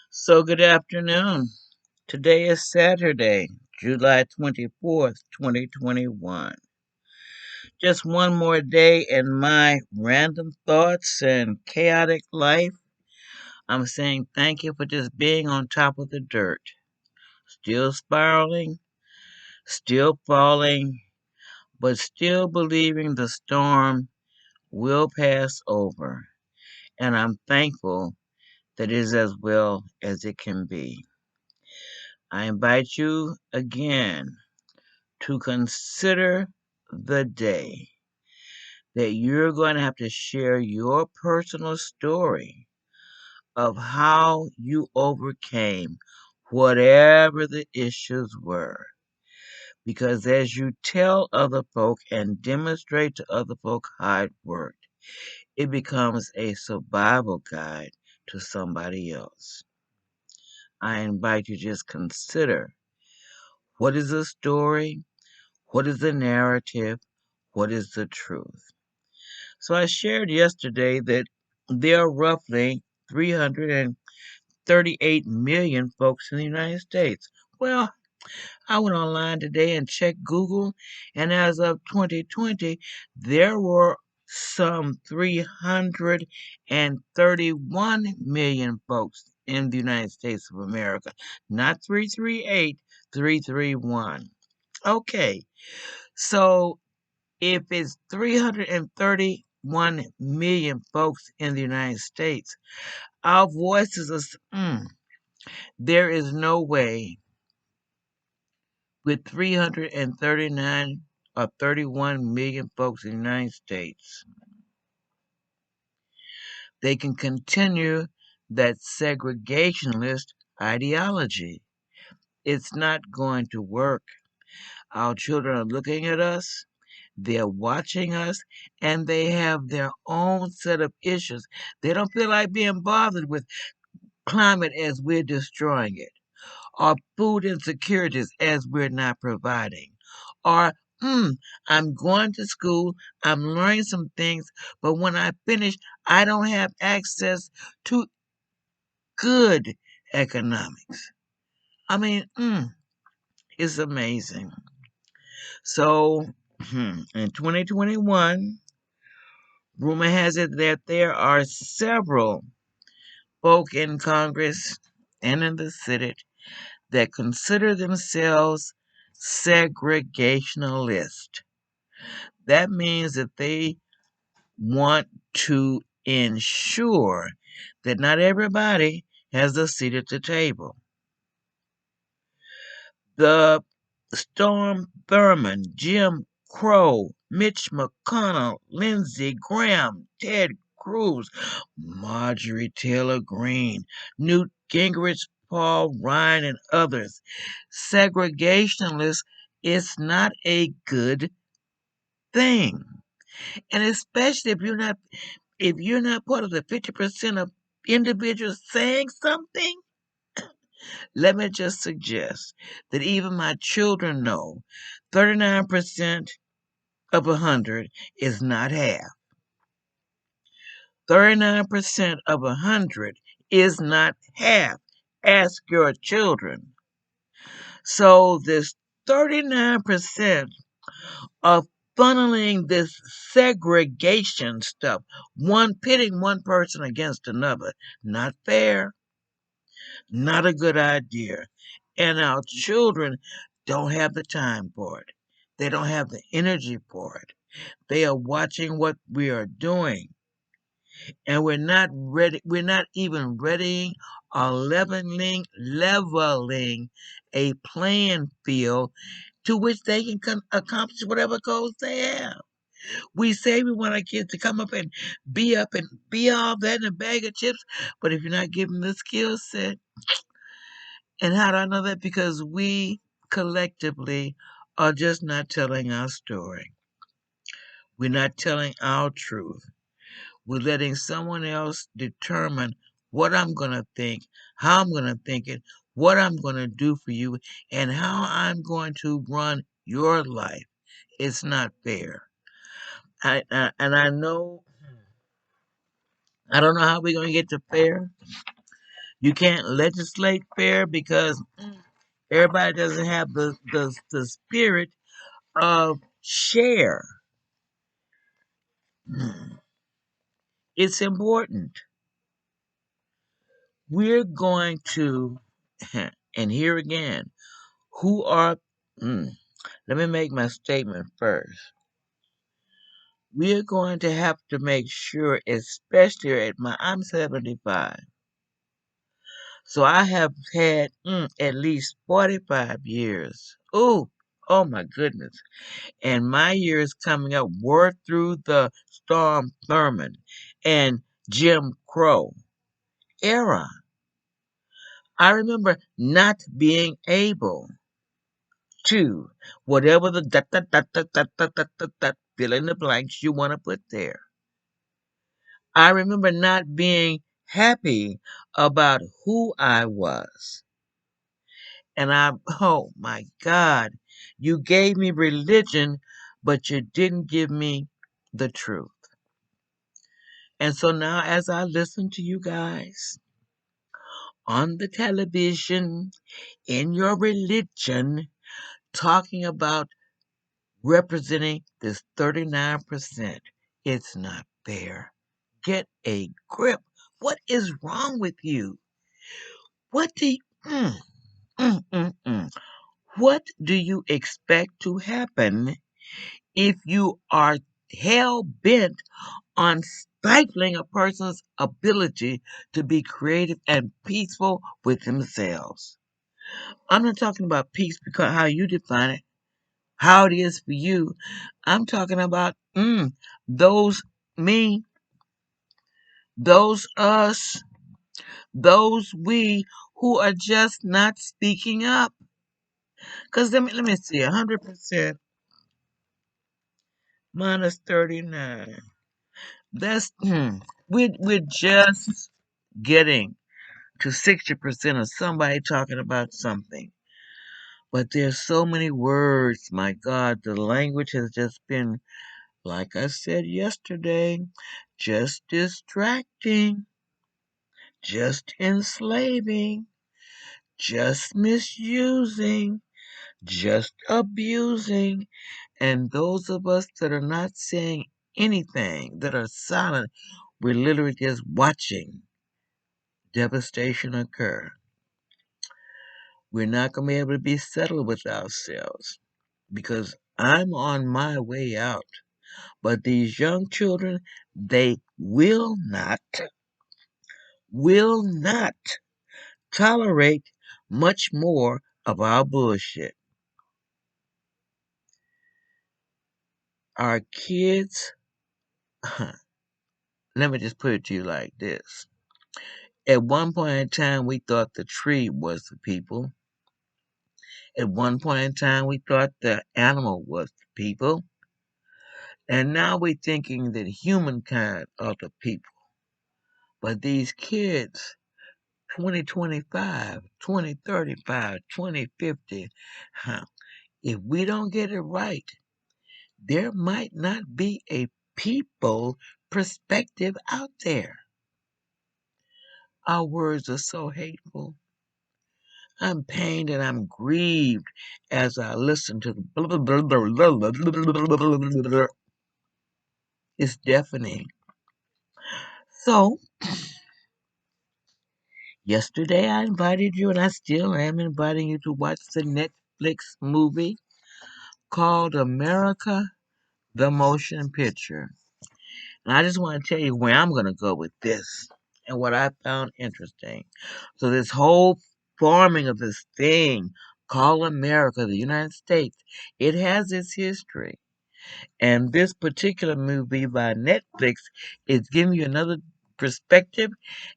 Good afternoon. Today is Saturday, July 24th, 2021. Just one more day in my random thoughts and chaotic life. I'm saying thank you for just being on top of the dirt. Still spiraling, still falling, but still believing the storm will pass over. And I'm thankful that it is as well as it can be. I invite you again to consider the day that you're going to have to share your personal story of how you overcame whatever the issues were. Because as you tell other folk and demonstrate to other folk how it worked, it becomes a survival guide to somebody else. I invite you to just consider what is the story, what is the narrative, what is the truth. So I shared yesterday that there are roughly 338 million folks in the United States. Well, I went online today and checked Google, and as of 2020, there were some 331 million folks in the United States of America. Not 338, 331. Okay, so if it's 331 million folks in the United States, our voices there is no way with 339 or 31 million folks in the United States, they can continue that segregationist ideology. It's not going to work. Our children are looking at us. They're watching us and they have their own set of issues. They don't feel like being bothered with climate as we're destroying it, or food insecurities as we're not providing, or I'm going to school, I'm learning some things, but when I finish, I don't have access to good economics. I mean, it's amazing. So, in 2021, rumor has it that there are several folk in Congress and in the Senate that consider themselves segregationalist. That means that they want to ensure that not everybody has a seat at the table. The Storm Thurmond, Jim Crow, Mitch McConnell, Lindsey Graham, Ted Cruz, Marjorie Taylor Greene, Newt Gingrich, Paul Ryan, and others. Segregationalists is not a good thing. And especially if you're not part of the 50% of individuals saying something, let me just suggest that even my children know 39% of 100 is not half. 39% of 100 is not half. Ask your children. So this 39% of funneling this segregation stuff, one pitting one person against another, not fair, not a good idea. And our children don't have the time for it. They don't have the energy for it. They are watching what we are doing. And we're not ready, we're not even readying or leveling a playing field to which they can accomplish whatever goals they have. We say we want our kids to come up and be all that in a bag of chips, but if you're not giving the skill set, and how do I know that? Because we collectively are just not telling our story. We're not telling our truth. We're letting someone else determine what I'm going to think, how I'm going to think it, what I'm going to do for you, and how I'm going to run your life. It's not fair. And I know, I don't know how we're going to get to fair, You can't legislate fair because everybody doesn't have the spirit of share. It's important. We're going to, and here again, who are, mm, let me make my statement first. We're going to have to make sure, especially I'm 75. So I have had at least 45 years. Oh my goodness. And my years coming up were through the Storm Thurmond and Jim Crow era. I remember not being able to, whatever the fill in the blanks you want to put there. I remember not being happy about who I was. And oh my God, you gave me religion, but you didn't give me the truth. And so now, as I listen to you guys on the television, in your religion, talking about representing this 39%, it's not fair. Get a grip. What is wrong with you? What do you, mm, mm. What do you expect to happen if you are hell bent on stifling a person's ability to be creative and peaceful with themselves? I'm not talking about peace because how you define it, how it is for you. I'm talking about those me, those us, those we who are just not speaking up. Because let me see, 100% minus 39. That's we're just getting to 60% of somebody talking about something. But there's so many words, my God, the language has just been, like I said yesterday, just distracting, just enslaving, just misusing, just abusing. And those of us that are not saying anything, that are silent, we're literally just watching devastation occur. We're not going to be able to be settled with ourselves because I'm on my way out. But these young children, they will not tolerate much more of our bullshit. Our kids, let me just put it to you like this. At one point in time, we thought the tree was the people. At one point in time, we thought the animal was the people. And now we're thinking that humankind are the people. But these kids, 2025, 2035, 2050, if we don't get it right, there might not be a people perspective out there. Our words are so hateful. I'm pained and I'm grieved as I listen to the it's deafening. So, yesterday I invited you and I still am inviting you to watch the Netflix movie called America the Motion Picture. And I just want to tell you where I'm going to go with this and what I found interesting. So, this whole forming of this thing called America, the United States, it has its history. And this particular movie by Netflix is giving you another perspective,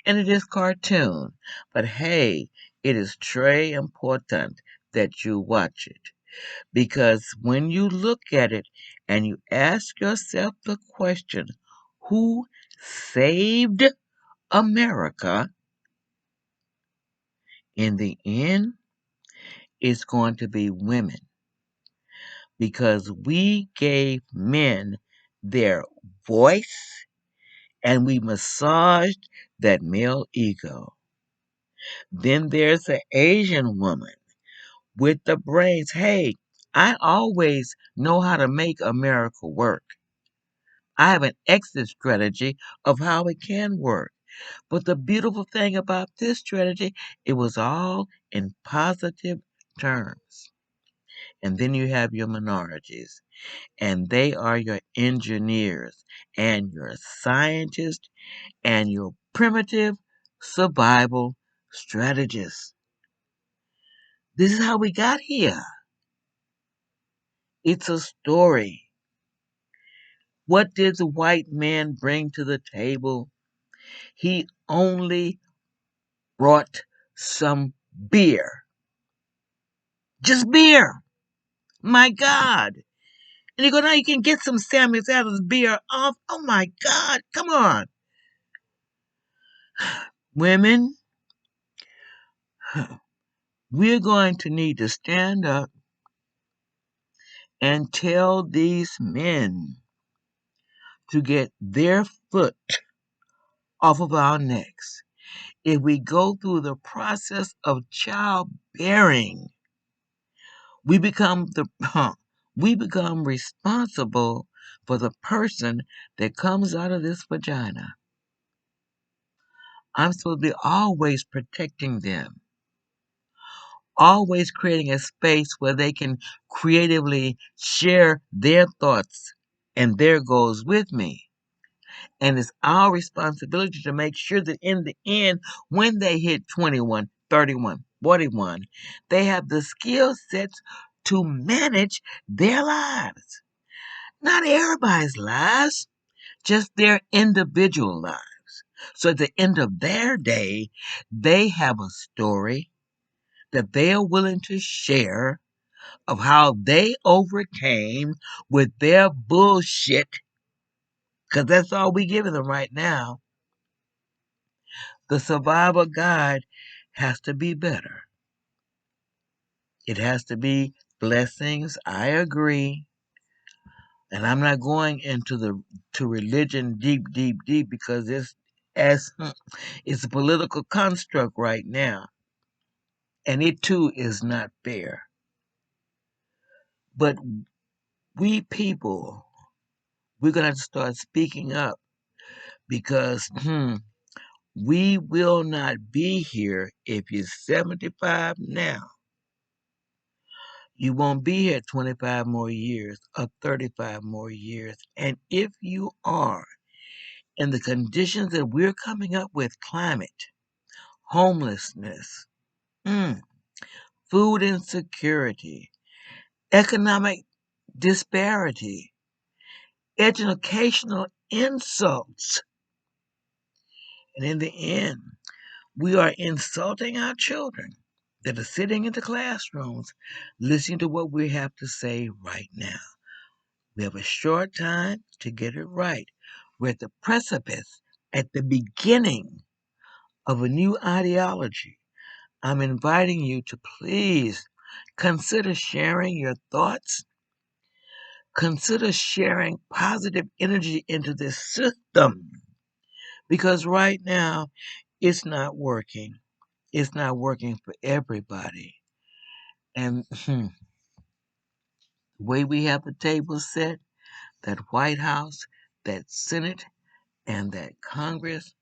and it is cartoon. But hey, it is très important that you watch it. Because when you look at it and you ask yourself the question, who saved America? In the end, it's going to be women because we gave men their voice and we massaged that male ego. Then there's the Asian woman with the brains. Hey, I always know how to make America work. I have an exit strategy of how it can work. But the beautiful thing about this strategy, it was all in positive terms. And then you have your minorities, and they are your engineers and your scientists and your primitive survival strategists. This is how we got here. It's a story. What did the white man bring to the table? He only brought some beer. Just beer. My God. And you go, now you can get some Samuel's Adams beer off. Oh my God. Come on. Women, we're going to need to stand up and tell these men to get their foot off of our necks. If we go through the process of childbearing, we become we become responsible for the person that comes out of this vagina. I'm supposed to be always protecting them, always creating a space where they can creatively share their thoughts and their goals with me. And it's our responsibility to make sure that in the end, when they hit 21, 31, 41, they have the skill sets to manage their lives. Not everybody's lives, just their individual lives. So at the end of their day, they have a story that they are willing to share of how they overcame with their bullshit, because that's all we giving them right now. The survival guide has to be better. It has to be blessings. I agree. And I'm not going into the to religion deep, deep, deep because as it's a political construct right now. And it too is not fair. But we people, we're gonna have to start speaking up because we will not be here if you're 75 now. You won't be here 25 more years or 35 more years. And if you are in the conditions that we're coming up with, climate, homelessness, mm, food insecurity, economic disparity, educational insults, and in the end, we are insulting our children that are sitting in the classrooms listening to what we have to say right now. We have a short time to get it right. We're at the precipice, at the beginning of a new ideology. I'm inviting you to please consider sharing your thoughts. Consider sharing positive energy into this system because right now it's not working. It's not working for everybody. And the way we have the table set, that White House, that Senate, and that Congress,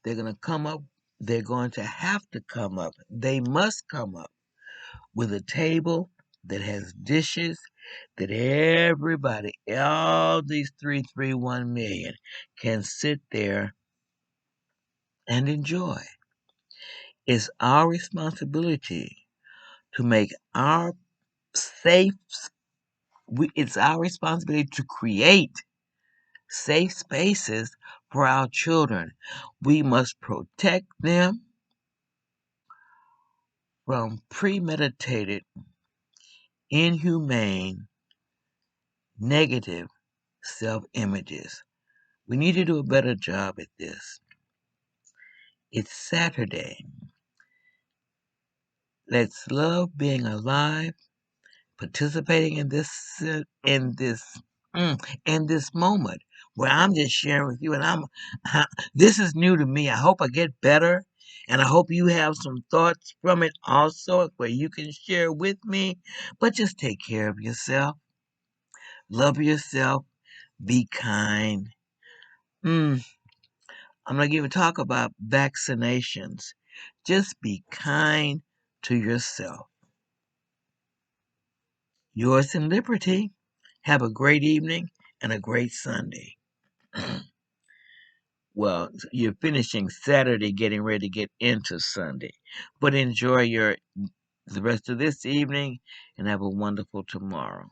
they're going to come up, they're going to have to come up, they must come up with a table that has dishes that everybody, all these 331 million, can sit there and enjoy. It's our responsibility to make our safe, it's our responsibility to create safe spaces for our children. We must protect them from premeditated, inhumane, negative self images. We need to do a better job at this. It's Saturday. Let's love being alive, participating in in this moment where I'm just sharing with you, and this is new to me. I hope I get better. And I hope you have some thoughts from it also where you can share with me. But just take care of yourself, love yourself, be kind. Mm, I'm not going to talk about vaccinations. Just be kind to yourself. Yours in liberty. Have a great evening and a great Sunday. Well, you're finishing Saturday, getting ready to get into Sunday. But enjoy the rest of this evening and have a wonderful tomorrow.